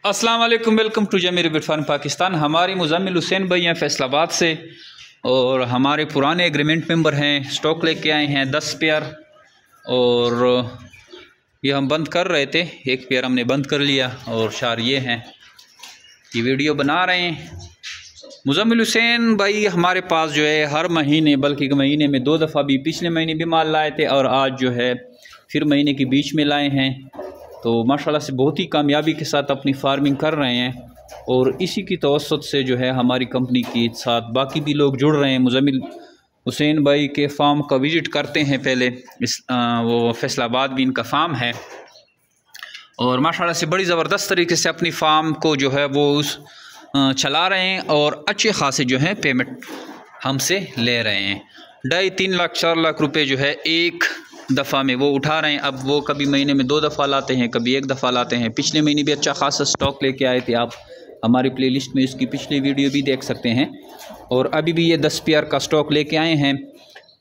अस्सलाम वालेकुम, welcome to Zameer बिट फार्म पाकिस्तान। हमारी मुज़म्मिल हुसैन भाई हैं फैसलाबाद से और हमारे पुराने एग्रीमेंट मेंबर हैं। स्टॉक लेके आए हैं 10 पेयर और ये हम बंद कर रहे थे। एक पेयर हमने बंद कर लिया और 4 ये हैं। ये वीडियो बना रहे हैं। मुज़म्मिल हुसैन भाई हमारे पास जो है हर महीने, बल्कि महीने में 2 दफ़ा भी, पिछले महीने भी माल लाए थे और आज जो है फिर महीने के बीच में लाए हैं। तो माशाल्लाह से बहुत ही कामयाबी के साथ अपनी फार्मिंग कर रहे हैं और इसी की तवस्सुत से जो है हमारी कंपनी के साथ बाकी भी लोग जुड़ रहे हैं। मुज़म्मिल हुसैन भाई के फार्म का विज़िट करते हैं पहले। वो फैसलाबाद भी इनका फार्म है और माशाल्लाह से बड़ी ज़बरदस्त तरीके से अपनी फार्म को जो है वो चला रहे हैं और अच्छे खासे जो है पेमेंट हमसे ले रहे हैं। 2.5-3 लाख 4 लाख रुपए जो है एक दफ़ा में वो उठा रहे हैं। अब वो कभी महीने में 2 दफ़ा लाते हैं, कभी 1 दफ़ा लाते हैं। पिछले महीने भी अच्छा खासा स्टॉक लेके आए थे। आप हमारी प्लेलिस्ट में इसकी पिछली वीडियो भी देख सकते हैं। और अभी भी ये 10 पेयर का स्टॉक लेके आए हैं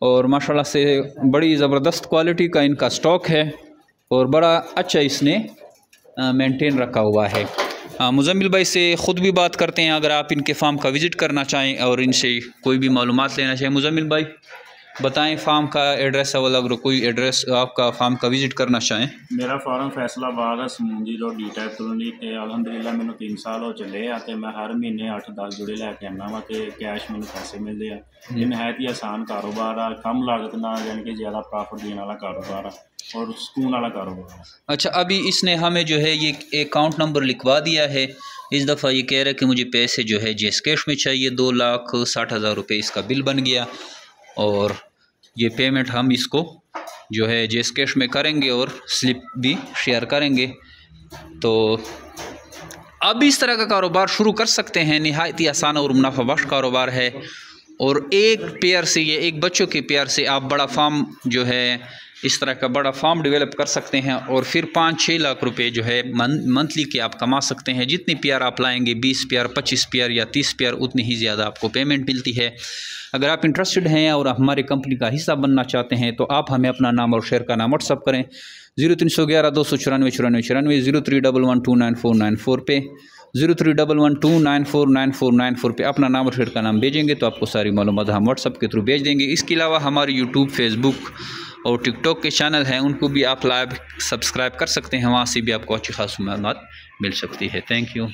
और माशाल्लाह से बड़ी ज़बरदस्त क्वालिटी का इनका स्टॉक है और बड़ा अच्छा इसने मेंटेन रखा हुआ है। मुज़म्मिल भाई से ख़ुद भी बात करते हैं अगर आप इनके फार्म का विज़िट करना चाहें और इनसे कोई भी मालूमात लेना चाहें। मुज़म्मिल भाई बताएं फार्म का एड्रेस है, अगर कोई एड्रेस आपका फार्म का विज़िट करना चाहें। मेरा फार्म फैसलाबाद है, समूंजी रोड डी टाइप कॉलोनी। अलहमदुलिल्लाह मैंने 3 साल हो चले आते। मैं हर महीने 8-10 जुड़े लैके आना वा तो कैश मैंने पैसे मिलते हैं। ये नहायत ही आसान कारोबार है, कम लागत ना यानी कि ज़्यादा प्रॉफिट देने वाला कारोबार है और सुकून वाला कारोबार है। अच्छा, अभी इसने हमें जो है ये अकाउंट नंबर लिखवा दिया है। इस दफ़ा ये कह रहा है कि मुझे पैसे जो है जेस कैश में चाहिए। 2,60,000 रुपये इसका बिल बन गया और ये पेमेंट हम इसको जो है जेस कैश में करेंगे और स्लिप भी शेयर करेंगे। तो अब इस तरह का कारोबार शुरू कर सकते हैं। नहायत ही आसान और मुनाफा बख्श कारोबार है और एक पेयर से, ये एक बच्चों के पेयर से आप बड़ा फार्म जो है इस तरह का बड़ा फार्म डेवलप कर सकते हैं और फिर 5-6 लाख रुपए जो है मंथली के आप कमा सकते हैं। जितनी पेयर आप लाएंगे, 20 पेयर, 25 पेयर या 30 पेयर, उतनी ही ज़्यादा आपको पेमेंट मिलती है। अगर आप इंटरेस्टेड हैं और हमारी कंपनी का हिस्सा बनना चाहते हैं तो आप हमें अपना नाम और शेयर का नाम व्हाट्सअप करें 0311 294 94 94 0311294994 पे 0311294994 पे अपना नाम और शेयर का नाम भेजेंगे तो आपको सारी मालूमात हम व्हाट्सअप के थ्रू भेज देंगे। इसके अलावा हमारे यूट्यूब, फेसबुक और टिकटॉक के चैनल हैं, उनको भी आप लाइव सब्सक्राइब कर सकते हैं। वहाँ से भी आपको अच्छी खासी मालूमात मिल सकती है। Thank you.